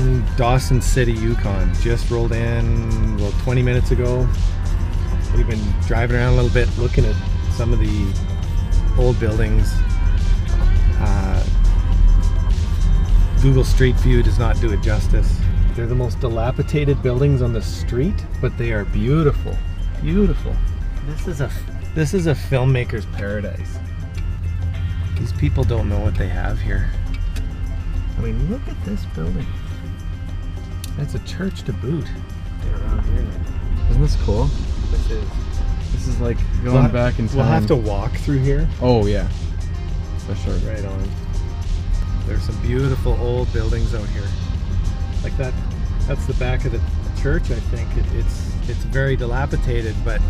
in Dawson City, Yukon. Just rolled in about 20 minutes ago. We've been driving around a little bit, looking at some of the old buildings. Google Street View does not do it justice. They're the most dilapidated buildings on the street, but they are beautiful. Beautiful. This is a filmmaker's paradise. These people don't know what they have here. I mean, look at this building. It's a church to boot. Around here. Isn't this cool? This is. This is like going back in time. We'll have to walk through here. Oh yeah, for sure. Right on. There's some beautiful old buildings out here. Like that. That's the back of the church. I think it's very dilapidated, but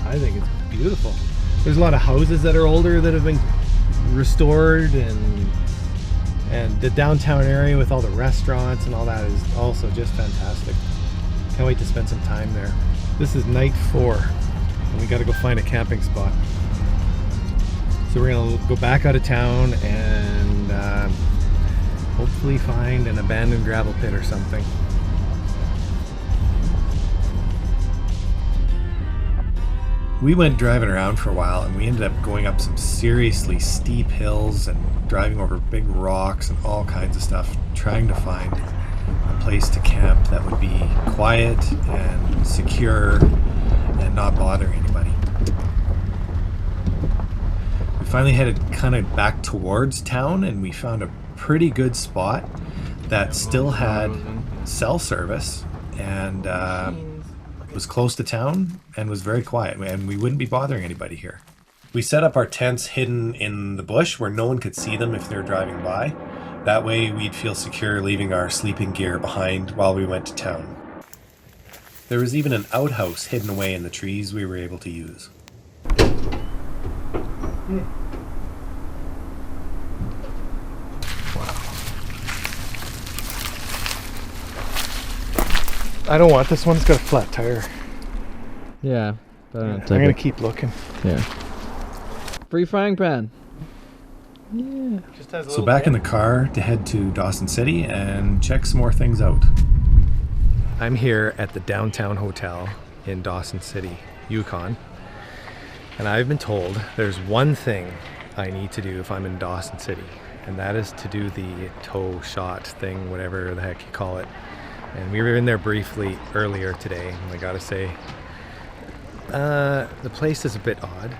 I think it's beautiful. There's a lot of houses that are older that have been restored, and the downtown area with all the restaurants and all that is also just fantastic. Can't wait to spend some time there. This is night 4, and we got to go find a camping spot. So we're gonna go back out of town and hopefully find an abandoned gravel pit or something. We went driving around for a while, and we ended up going up some seriously steep hills and driving over big rocks and all kinds of stuff, trying to find a place to camp that would be quiet and secure and not bother anybody. We finally headed kind of back towards town, and we found a pretty good spot that still had cell service and was close to town and was very quiet, and we wouldn't be bothering anybody here. We set up our tents hidden in the bush where no one could see them if they were driving by. That way we'd feel secure leaving our sleeping gear behind while we went to town. There was even an outhouse hidden away in the trees we were able to use. I don't want this one. It's got a flat tire. Yeah, but I'm gonna keep looking. Yeah. Free frying pan. Yeah. So back in the car to head to Dawson City and check some more things out. I'm here at the downtown hotel in Dawson City, Yukon, and I've been told there's one thing I need to do if I'm in Dawson City, and that is to do the toe shot thing, whatever the heck you call it. And we were in there briefly earlier today, and I gotta say, the place is a bit odd.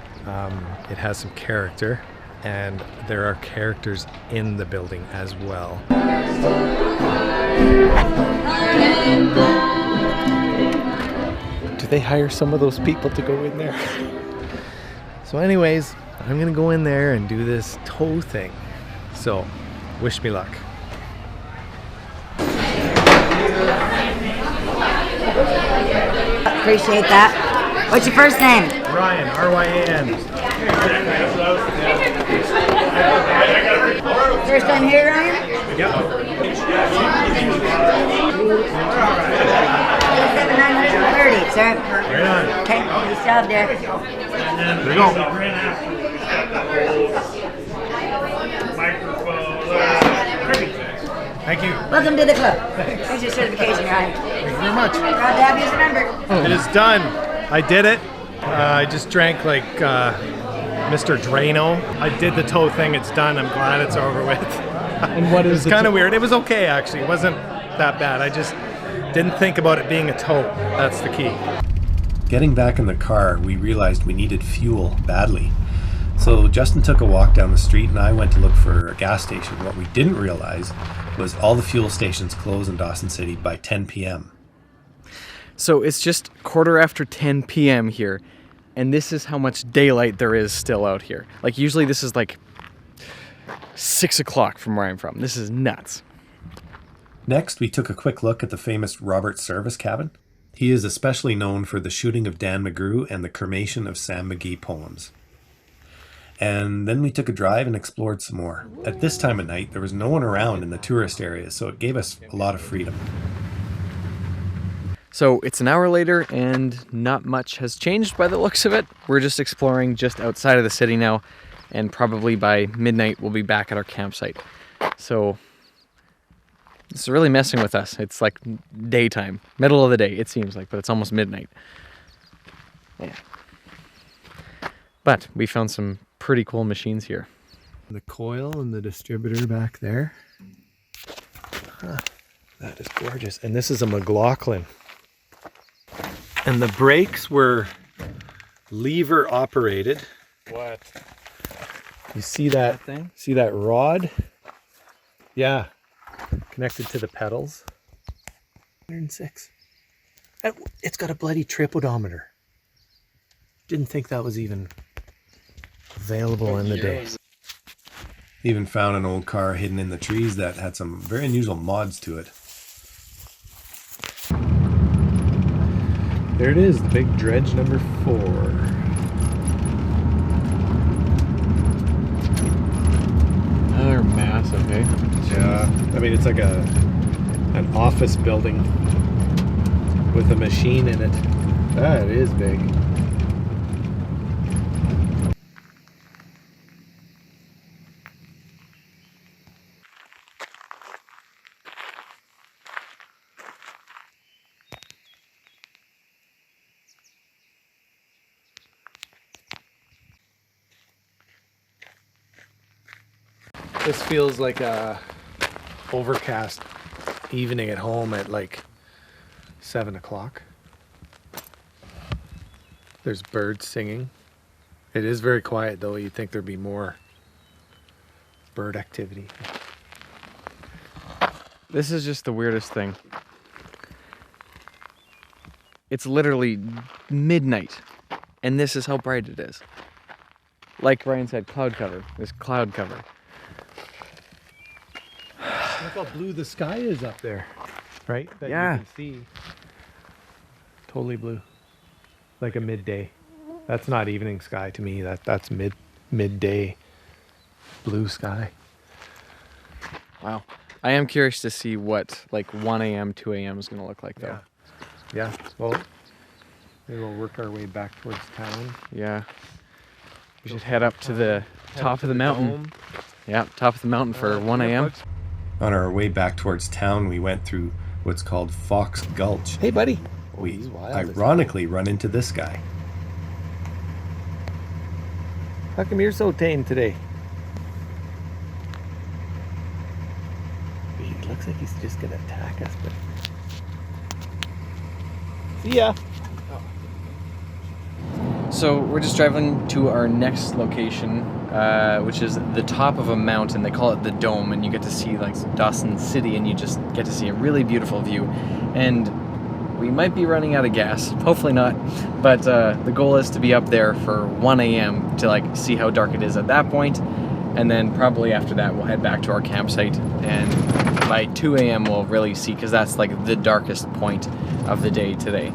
It has some character, and there are characters in the building as well. Do they hire some of those people to go in there? So anyways, I'm gonna go in there and do this toe thing. So, wish me luck. Appreciate that. What's your first name? Ryan, R-Y-A-N. First time here, Ryan? Yep. 7,930, sir. Right on. Okay, nice job there. There you go. Thank you. Welcome to the club. Here's your certification, Ryan. Thank you very much. Proud to have you as a member. It is done. I did it. I just drank like Mr. Drano. I did the toe thing. It's done. I'm glad it's over with. And what is It's kind of weird. It was okay, actually. It wasn't that bad. I just didn't think about it being a toe. That's the key. Getting back in the car, we realized we needed fuel badly. So Justin took a walk down the street and I went to look for a gas station. What we didn't realize was all the fuel stations close in Dawson City by 10 p.m. So it's just 10 p.m. here, and this is how much daylight there is still out here. Like usually this is like 6 o'clock from where I'm from. This is nuts. Next, we took a quick look at the famous Robert Service cabin. He is especially known for the shooting of Dan McGrew and the cremation of Sam McGee poems. And then we took a drive and explored some more. At this time of night, there was no one around in the tourist area, so it gave us a lot of freedom. So it's an hour later and not much has changed by the looks of it. We're just exploring just outside of the city now, and probably by midnight we'll be back at our campsite. So It's really messing with us. It's like daytime, middle of the day, it seems like, but it's almost midnight. Yeah. But we found some pretty cool machines here. The coil and the distributor back there. Huh. That is gorgeous. And this is a McLaughlin. And the brakes were lever operated. What? You see that thing? See that rod? Yeah. Connected to the pedals. 106. It's got a bloody trip odometer. Didn't think that was even available in the day. Even found an old car hidden in the trees that had some very unusual mods to it. There it is, the big dredge number 4. Another massive, eh? Yeah, I mean it's like an office building with a machine in it. That is big. This feels like a overcast evening at home at like 7 o'clock. There's birds singing. It is very quiet though. You'd think there'd be more bird activity. This is just the weirdest thing. It's literally midnight, and this is how bright it is. Like Ryan said, cloud cover. There's cloud cover. Look how blue the sky is up there, right? That Yeah. you can see. Totally blue. Like a midday. That's not evening sky to me. That's midday blue sky. Wow. I am curious to see what like 1 a.m., 2 a.m. is going to look like though. Yeah. Well, maybe we'll work our way back towards town. Yeah. We should head up to the top of the mountain. Yeah, top of the mountain for 1 a.m. On our way back towards town, we went through what's called Fox Gulch. Hey, buddy. We ironically run into this guy. How come you're so tame today? He looks like he's just gonna attack us, but... See ya! So we're just driving to our next location, which is the top of a mountain. They call it the Dome, and you get to see like Dawson City, and you just get to see a really beautiful view. And we might be running out of gas, hopefully not, but the goal is to be up there for 1 a.m. to like see how dark it is at that point, and then probably after that we'll head back to our campsite, and by 2 a.m. we'll really see, because that's like the darkest point of the day today.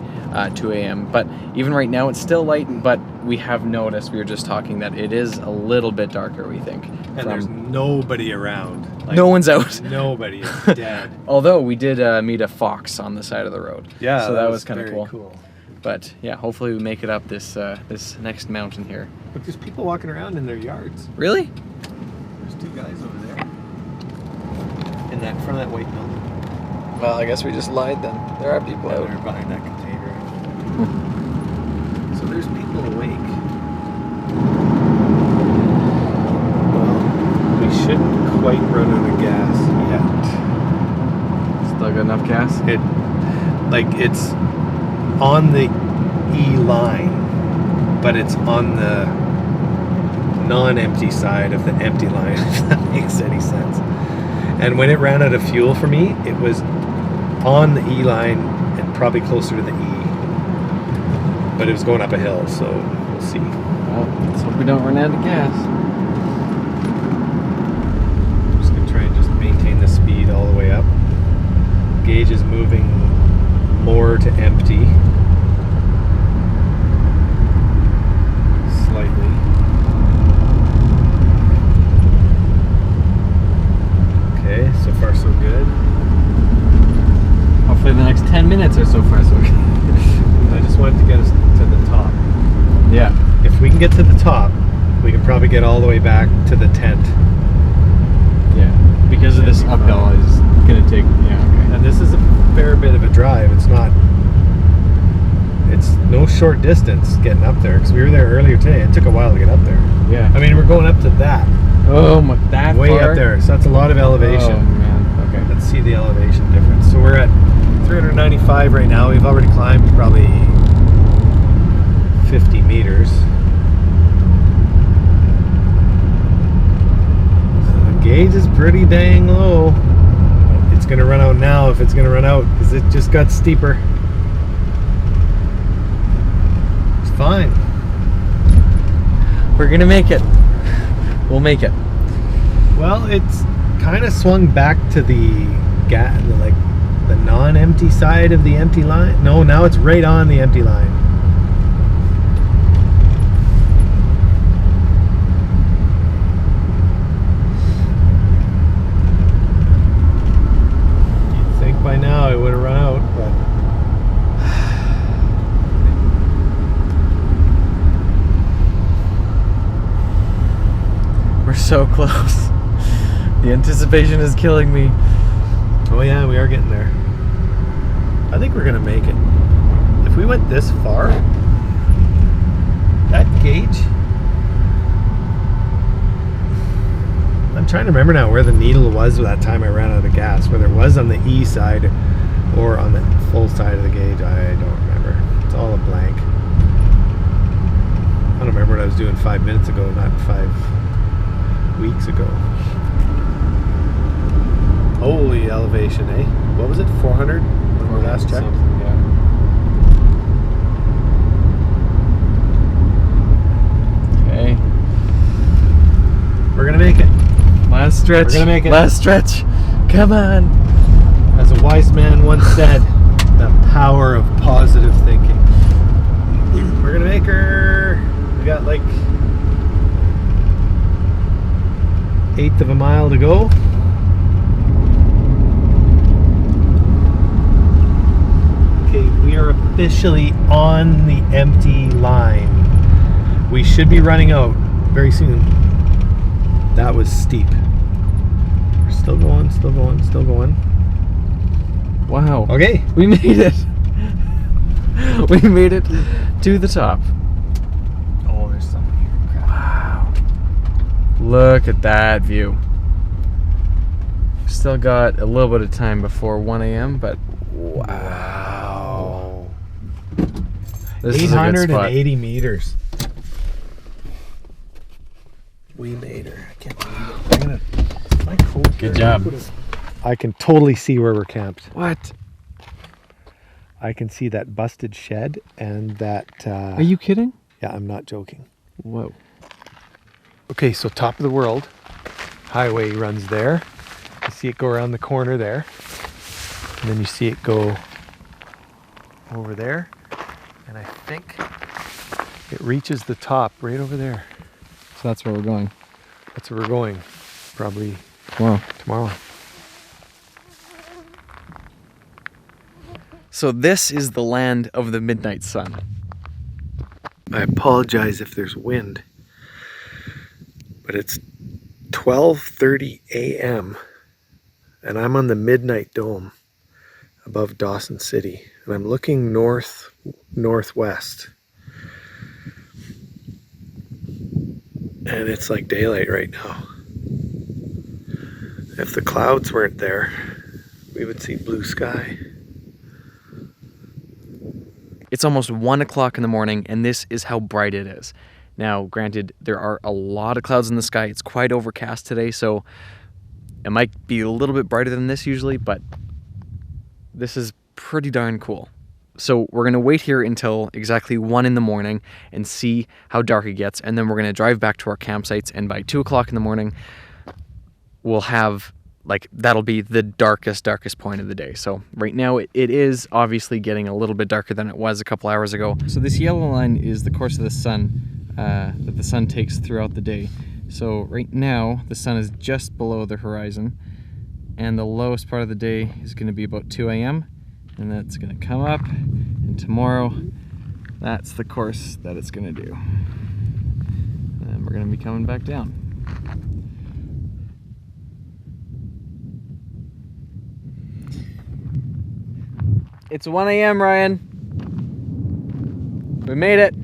2 a.m. But even right now it's still light, but we have noticed, we were just talking, that it is a little bit darker, we think. And there's nobody around. Like, no one's out. Nobody is dead. Although we did meet a fox on the side of the road. Yeah, so that was kind of very cool. But yeah, hopefully we make it up this this next mountain here. But there's people walking around in their yards. Really? There's 2 guys over there. In that front of that white building. Well, I guess we just lied then. There are people Yeah, out. they're behind that container. So there's people awake. Well, we shouldn't quite run out of gas yet. Still got enough gas? It's on the E line, but it's on the non-empty side of the empty line, if that makes any sense. And when it ran out of fuel for me, it was on the E line and probably closer to the E. But it was going up a hill, so we'll see. Well, let's hope we don't run out of gas. I'm just going to try and just maintain the speed all the way up. Gauge is moving more to empty. Slightly. Okay, so far so good. Hopefully the next 10 minutes or so far so good. I just wanted to get us to the top. Yeah. If we can get to the top, we can probably get all the way back to the tent. Yeah. Because of this uphill is gonna take, yeah, okay. And this is a fair bit of a drive. It's no short distance getting up there, because we were there earlier today. It took a while to get up there. Yeah. I mean, we're going up to that. Oh, that way far? up there. So that's a lot of elevation. Oh, man. Okay. Let's see the elevation difference. So we're at 395 right now. We've already climbed probably 50 meters. So the gauge is pretty dang low. It's gonna run out now if it's gonna run out, because it just got steeper. It's fine. We're gonna make it. We'll make it. Well, it's kind of swung back to the non-empty side of the empty line. No, now it's right on the empty line. You'd think by now it would have run out, but We're so close. The anticipation is killing me. oh yeah, we are getting there. I think we're gonna make it. If we went this far, that gauge, I'm trying to remember now where the needle was that time I ran out of gas, whether it was on the E side or on the full side of the gauge. I don't remember. It's all a blank. I don't remember what I was doing 5 minutes ago, not 5 weeks ago. Holy elevation, eh? What was it? 400 when we last checked? Yeah. Okay. We're gonna make it. Last stretch. We're gonna make it. Last stretch. Come on. As a wise man once said, the power of positive thinking. We're gonna make her. We got like 1/8 of a mile to go. Okay, we are officially on the empty line. We should be running out very soon. That was steep. We're still going, still going, still going. Wow. Okay. We made it. We made it to the top. Oh, there's something here. Crap. Wow. Look at that view. Still got a little bit of time before 1 a.m., but wow. This is a good spot. 880 meters. We made her. I can't believe it. I'm gonna, my coat Good here, job. I can totally see where we're camped. What? I can see that busted shed and that. Are you kidding? Yeah, I'm not joking. Whoa. Okay, so top of the world. Highway runs there. You see it go around the corner there. And then you see it go over there. And I think it reaches the top right over there. So that's where we're going. That's where we're going. Probably Wow. tomorrow. So this is the land of the midnight sun. I apologize if there's wind, but it's 12:30 a.m. and I'm on the Midnight Dome above Dawson City, and I'm looking northwest, and it's like daylight right now. If the clouds weren't there, we would see blue sky. It's almost 1 o'clock in the morning, and this is how bright it is. Now, granted, there are a lot of clouds in the sky. It's quite overcast today, so it might be a little bit brighter than this usually, but this is pretty darn cool. So we're going to wait here until exactly 1 in the morning and see how dark it gets, and then we're going to drive back to our campsites, and by 2 o'clock in the morning, we'll have, like, that'll be the darkest point of the day. So right now it is obviously getting a little bit darker than it was a couple hours ago. So this yellow line is the course of the sun that the sun takes throughout the day. So right now the sun is just below the horizon, and the lowest part of the day is going to be about 2 a.m. and that's going to come up, and tomorrow that's the course that it's going to do. And then we're going to be coming back down. It's 1 a.m., Ryan. We made it.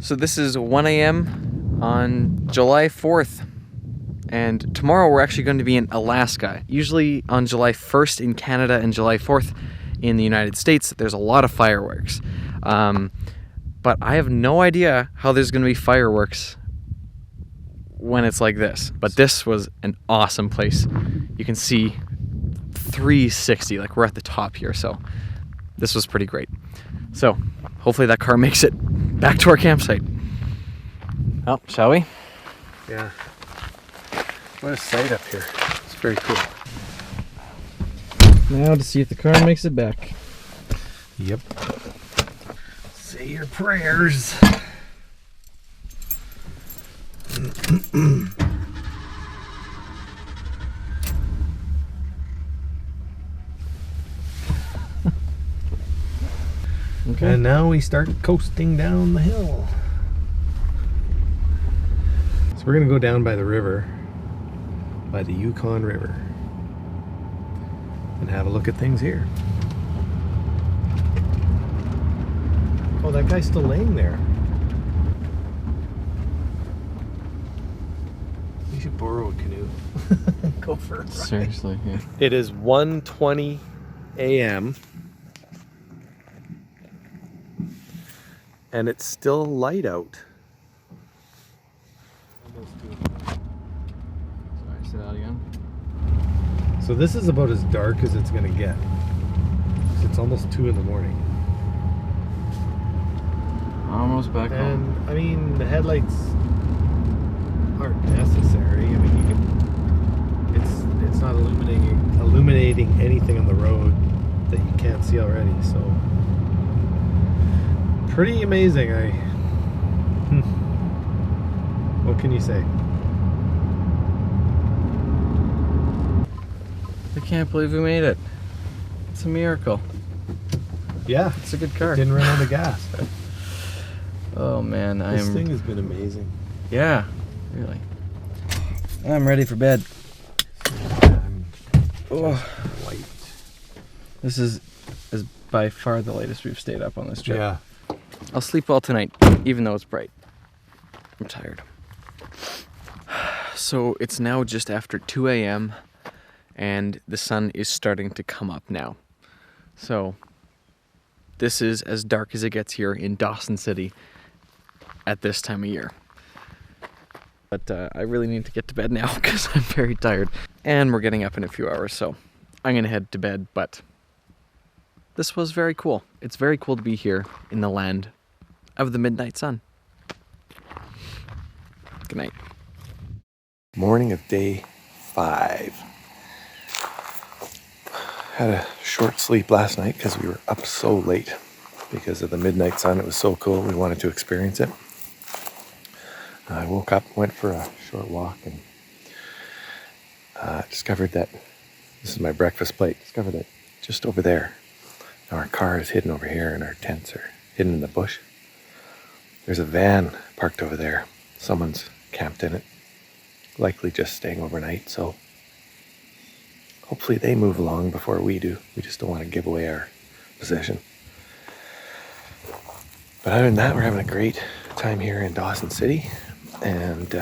So this is 1 a.m. on July 4th. And tomorrow we're actually going to be in Alaska. Usually on July 1st in Canada and July 4th in the United States, there's a lot of fireworks. But I have no idea how there's going to be fireworks when it's like this. But this was an awesome place. You can see 360, like we're at the top here, so this was pretty great. So hopefully that car makes it back to our campsite. Oh, shall we? Yeah. What a sight up here. It's very cool. Now to see if the car makes it back. Yep. Say your prayers. Okay. And now we start coasting down the hill. So we're gonna go down by the river, by the Yukon River, and have a look at things here. Oh, that guy's still laying there. We should borrow a canoe. Go for a ride. Seriously, yeah. It is 1:20 a.m. and it's still light out. Sorry, say that again. So this is about as dark as it's gonna get. It's almost 2 in the morning. Almost back home. And I mean, the headlights aren't necessary. I mean, you can. It's not illuminating anything on the road that you can't see already. So pretty amazing. What can you say? I can't believe we made it. It's a miracle. Yeah, It's a good car. didn't run out of gas. Oh man, This thing has been amazing. Yeah, really. I'm ready for bed. Oh, White. this is by far the latest we've stayed up on this trip. Yeah. I'll sleep well tonight, even though it's bright. I'm tired. So it's now just after 2 a.m. and the sun is starting to come up now. So this is as dark as it gets here in Dawson City at this time of year. But I really need to get to bed now because I'm very tired. And we're getting up in a few hours, so I'm going to head to bed. But this was very cool. It's very cool to be here in the land of the midnight sun. Good night. Morning of day 5. Had a short sleep last night because we were up so late because of the midnight sun. It was so cool. We wanted to experience it. I woke up, went for a short walk, and discovered that this is my breakfast plate. Discovered that just over there, now our car is hidden over here and our tents are hidden in the bush. There's a van parked over there. Someone's camped in it, likely just staying overnight, so hopefully they move along before we do. We just don't want to give away our possession. But other than that, we're having a great time here in Dawson City, and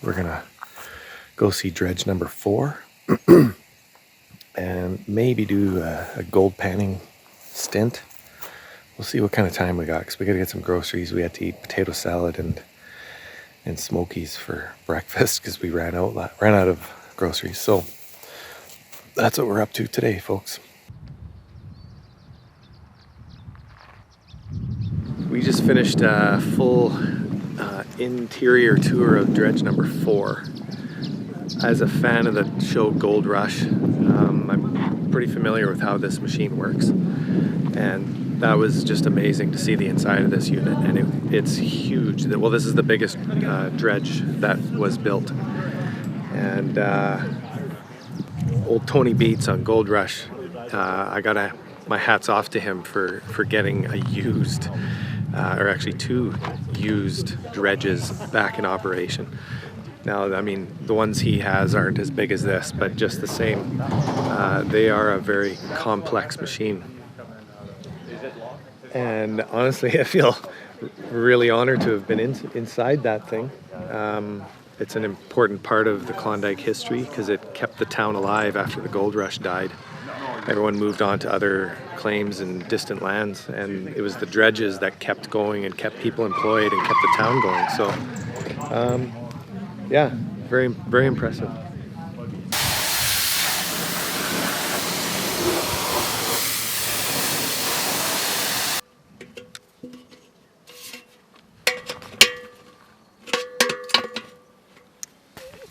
we're gonna go see dredge number 4 and maybe do a gold panning stint. We'll see what kind of time we got, because we gotta get some groceries. We had to eat potato salad and Smokies for breakfast because we ran out of groceries. So that's what we're up to today, folks. We just finished a full interior tour of dredge number 4. As a fan of the show Gold Rush, I'm pretty familiar with how this machine works, and that was just amazing to see the inside of this unit. And it's huge. Well, this is the biggest dredge that was built, and old Tony Beats on Gold Rush, I got my hats off to him for getting a used, or actually 2 used dredges back in operation. Now, I mean, the ones he has aren't as big as this, but just the same, they are a very complex machine. And honestly, I feel really honored to have been inside that thing. It's an important part of the Klondike history because it kept the town alive after the gold rush died. Everyone moved on to other claims in distant lands, and it was the dredges that kept going and kept people employed and kept the town going. So, yeah, very, very impressive.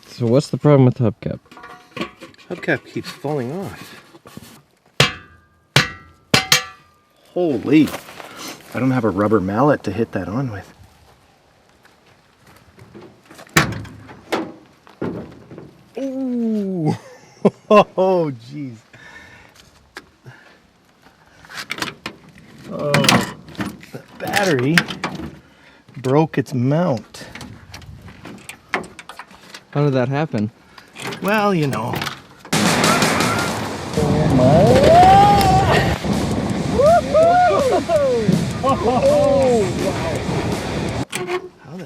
So what's the problem with the hubcap? Hubcap keeps falling off. Holy! I don't have a rubber mallet to hit that on with. Ooh! Oh, jeez. Oh, the battery broke its mount. How did that happen? Well, you know.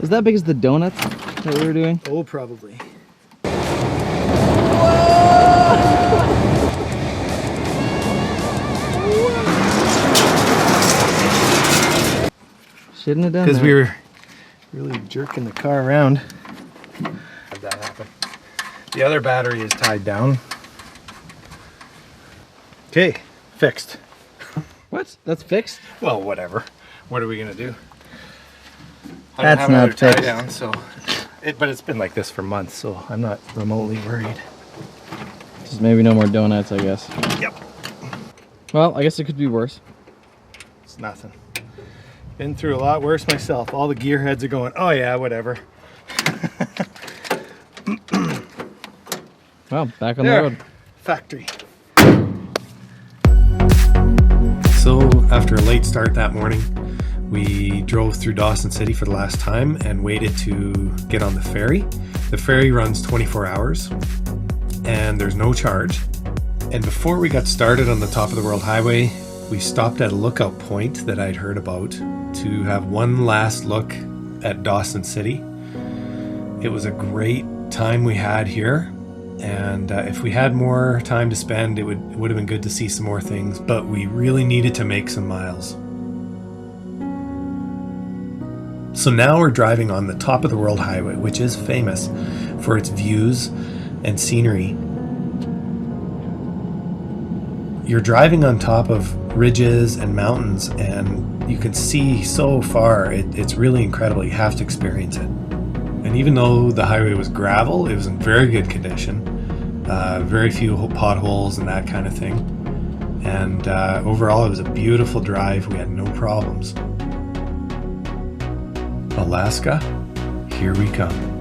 Is that big as the donuts that we were doing? Oh, probably. Shouldn't have done that. Because we were really jerking the car around. How'd that happen? The other battery is tied down. Okay, fixed. What? That's fixed? Well, whatever. What are we gonna do? I That's don't have not another tie fixed. down, so. But it's been like this for months, so I'm not remotely worried. Just maybe no more donuts, I guess. Yep. Well, I guess it could be worse. It's nothing. Been through a lot worse myself. All the gearheads are going, oh yeah, whatever. Well, back on There. the road. Factory. So after a late start that morning, we drove through Dawson City for the last time and waited to get on the ferry. The ferry runs 24 hours and there's no charge. And before we got started on the top of the World Highway, we stopped at a lookout point that I'd heard about to have one last look at Dawson City. It was a great time we had here. And if we had more time to spend, it would have been good to see some more things, but we really needed to make some miles. So now we're driving on the top of the World Highway, which is famous for its views and scenery. You're driving on top of ridges and mountains, and you can see so far. It's really incredible. You have to experience it. And even though the highway was gravel, it was in very good condition. Very few potholes and that kind of thing. And overall, it was a beautiful drive. We had no problems. Alaska, here we come.